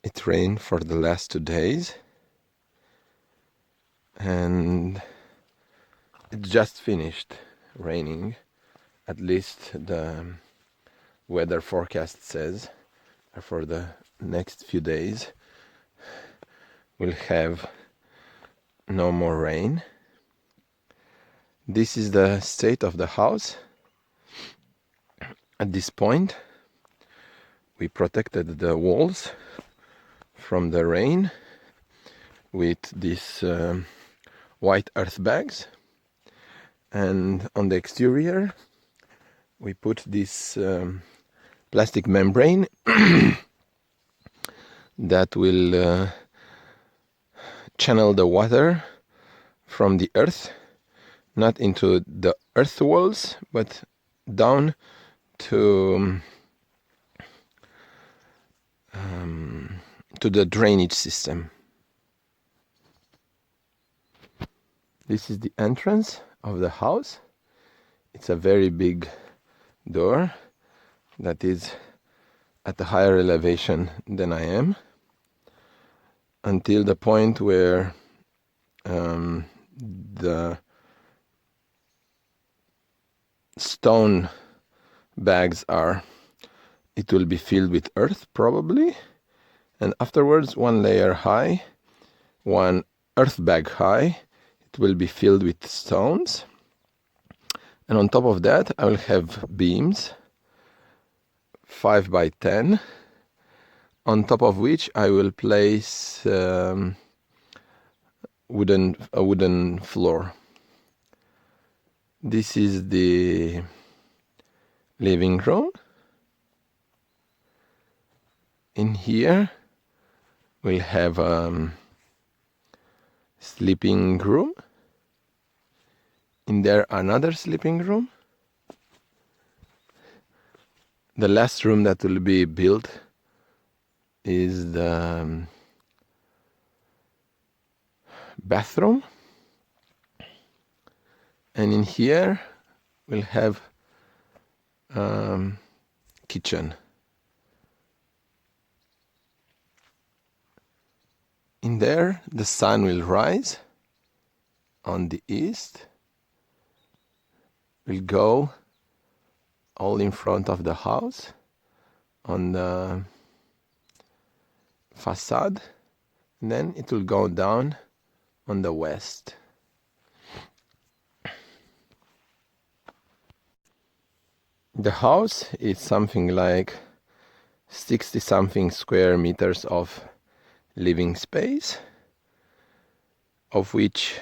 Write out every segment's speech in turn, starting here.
It rained for the last 2 days, and it just finished raining. At least the weather forecast says for the next few days we'll have no more rain. This is the state of the house. At this point, we protected the walls from the rain with these white earth bags, and on the exterior we put this plastic membrane that will channel the water from the earth, not into the earth walls, but down to the drainage system. This is the entrance of the house. It's a very big door that is at a higher elevation than I am, until the point where the stone bags are. It will be filled with earth probably, and afterwards one layer high, one earth bag high, it will be filled with stones, and on top of that I will have beams 5 by 10, on top of which I will place a wooden floor. This is the living room. In here we'll have a sleeping room. In there another sleeping room. The last room that will be built is the bathroom. And in here we'll have kitchen. In there the sun will rise on the east, will go all in front of the house on the facade, and then it will go down on the west. The house is something like 60 something square meters of living space, of which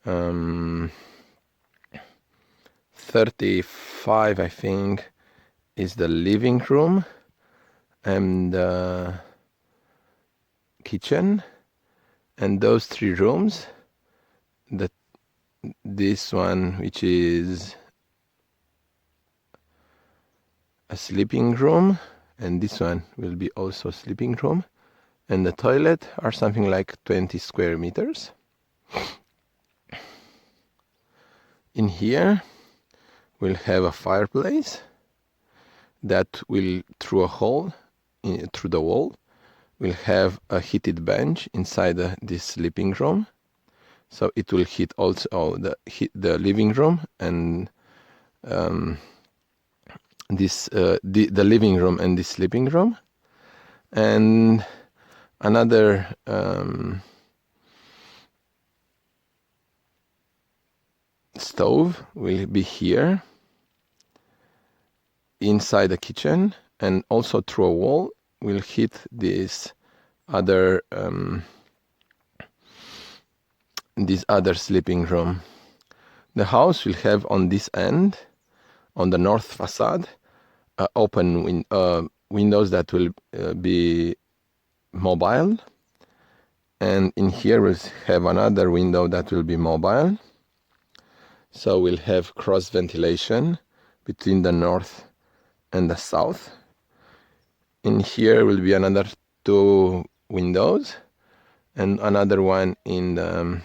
35 I think is the living room and the kitchen, and those 3 rooms, this one which is a sleeping room, and this one will be also a sleeping room, and the toilet are something like 20 square meters. In here we'll have a fireplace that will, through a hole through the wall, will have a heated bench inside this sleeping room, so it will heat also the living room and the living room and the sleeping room. And another stove will be here inside the kitchen, and also through a wall will heat this other sleeping room. The house will have on this end, on the north facade, open windows that will be mobile, and in here we'll have another window that will be mobile. So we'll have cross ventilation between the north and the south. In here will be another 2 windows, and another one in the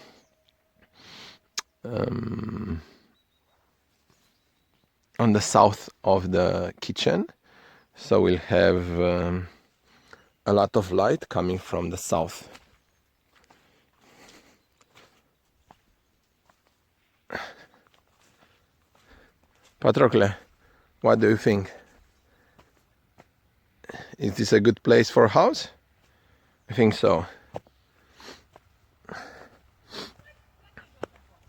on the south of the kitchen. So we'll have a lot of light coming from the south. Patrocle, what do you think? Is this a good place for a house? I think so.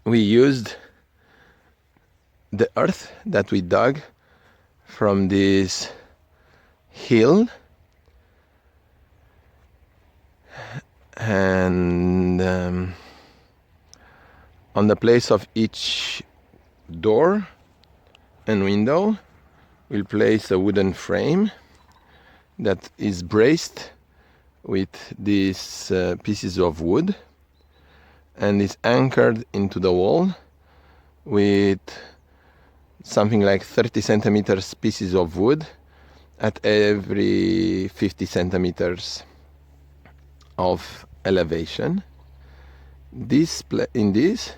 We used the earth that we dug from this hill, and on the place of each door and window we'll place a wooden frame that is braced with these pieces of wood and is anchored into the wall with something like 30 centimeters pieces of wood at every 50 centimeters of elevation. In this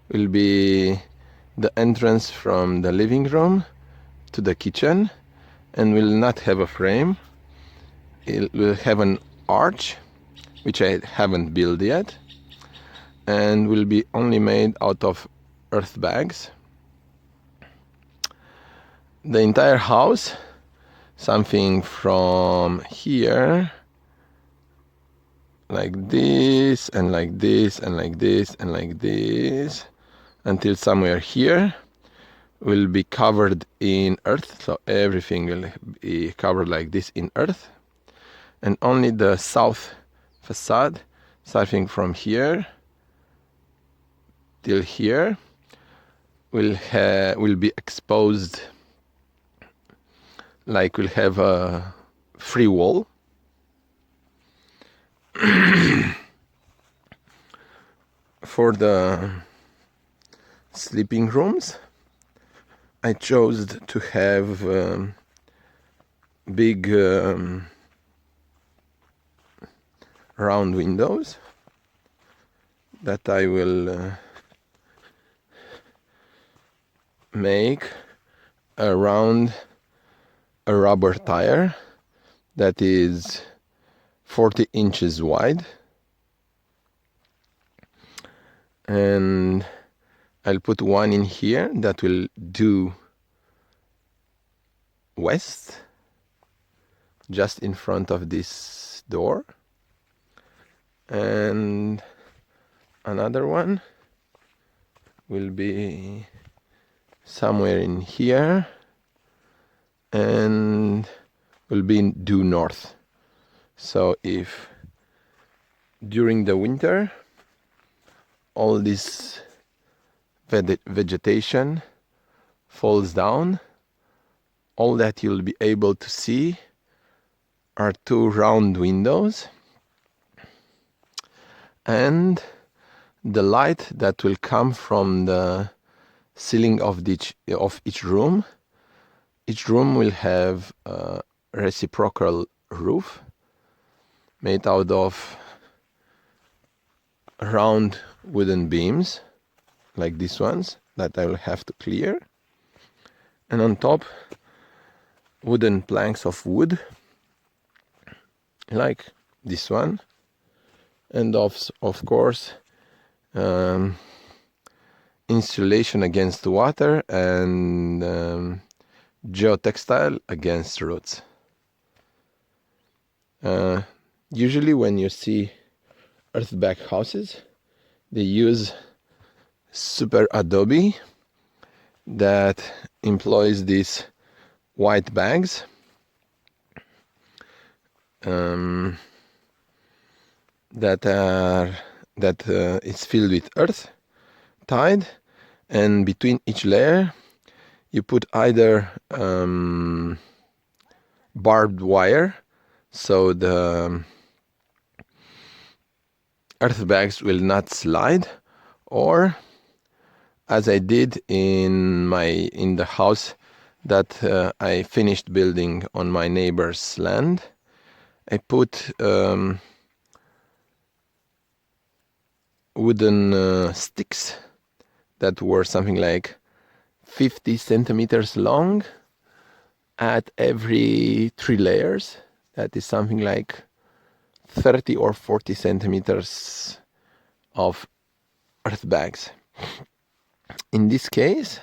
will be the entrance from the living room to the kitchen, and will not have a frame. It will have an arch, which I haven't built yet, and will be only made out of earth bags. The entire house, something from here, like this, and like this, and like this, and like this, until somewhere here, will be covered in earth. So everything will be covered like this in earth, and only the south facade, starting from here till here, will be exposed, like we'll have a free wall. For the sleeping rooms, I chose to have big round windows that I will make around a rubber tire that is 40 inches wide, and I'll put one in here that will do west, just in front of this door, and another one will be somewhere in here and will be due north. So if during the winter all this vegetation falls down, all that you'll be able to see are two round windows, and the light that will come from the ceiling of each room. Each room will have a reciprocal roof made out of round wooden beams like these ones that I will have to clear, and on top wooden planks of wood like this one, and of course insulation against water and geotextile against roots. Usually when you see earthback houses, they use super adobe that employs these white bags that is filled with earth, tied, and between each layer you put either barbed wire, so the earth bags will not slide, or as I did in the house that I finished building on my neighbor's land, I put wooden sticks that were something like 50 centimeters long at every 3 layers. That is something like 30 or 40 centimeters of earth bags. In this case,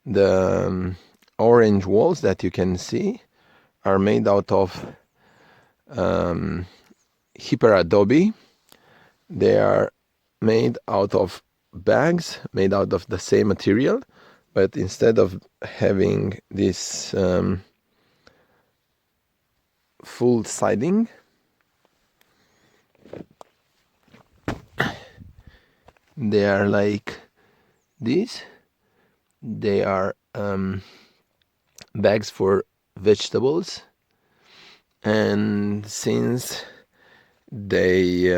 the orange walls that you can see are made out of hyper adobe. They are made out of bags made out of the same material, but instead of having this full siding, they are like this. They are bags for vegetables, and since they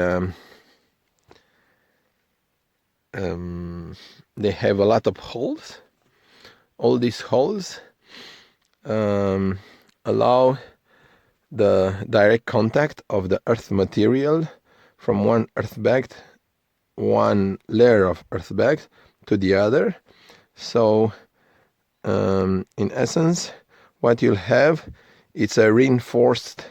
have a lot of holes, all these holes allow the direct contact of the earth material from one layer of earth bag to the other. So in essence, what you'll have, it's a reinforced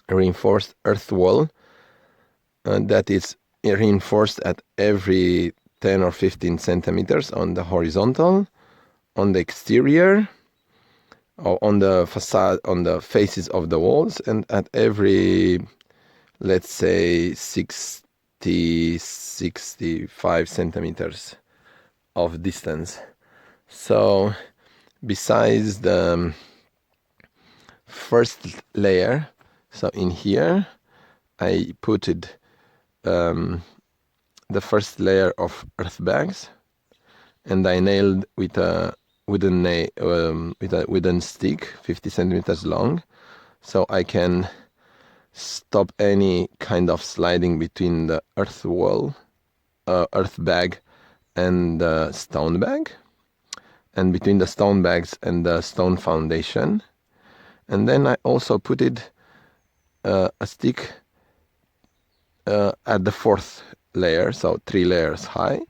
reinforced earth wall that is reinforced at every 10 or 15 centimeters on the horizontal, on the exterior, or on the facade, on the faces of the walls, and at every, let's say, 65 centimeters of distance. So besides the first layer, so in here I put it the first layer of earth bags, and I nailed with a wooden stick 50 centimeters long, so I can stop any kind of sliding between the earth bag and the stone bag, and between the stone bags and the stone foundation. And then I also put it a stick at the fourth layer, so 3 layers high.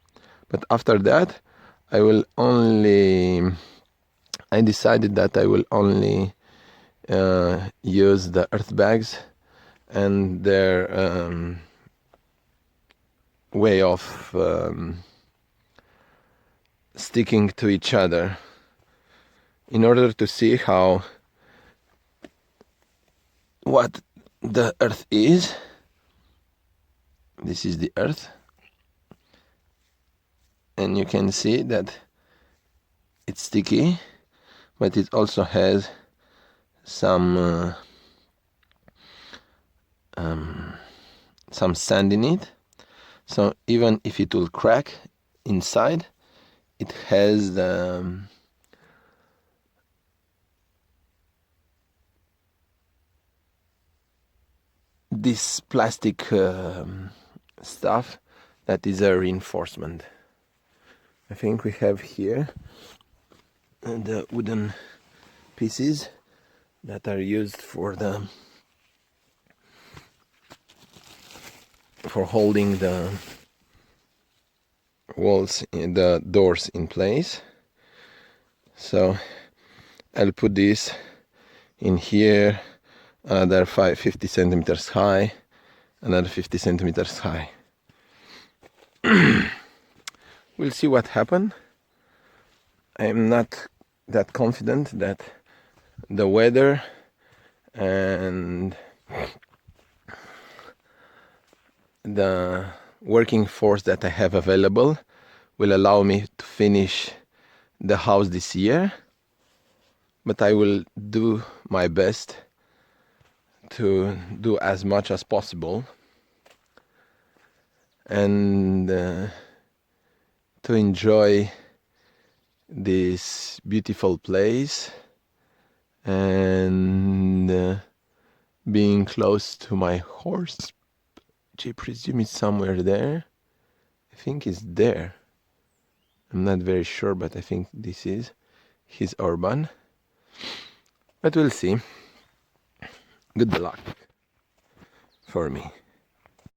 But after that, I decided that I will only use the earth bags and their way of sticking to each other, in order to see what the earth is. This is the earth, and you can see that it's sticky, but it also has some sand in it. So even if it will crack inside, it has this plastic stuff that is a reinforcement. I think we have here the wooden pieces that are used for holding the walls in the doors in place. So I'll put this in here, another 50 centimeters high, another 50 centimeters high. We'll see what happens. I am not that confident that the weather and the working force that I have available will allow me to finish the house this year, but I will do my best to do as much as possible and to enjoy this beautiful place and being close to my horse, which I presume is somewhere there. I think it's there. I'm not very sure, but I think this is his Orban. But we'll see. Good luck for me.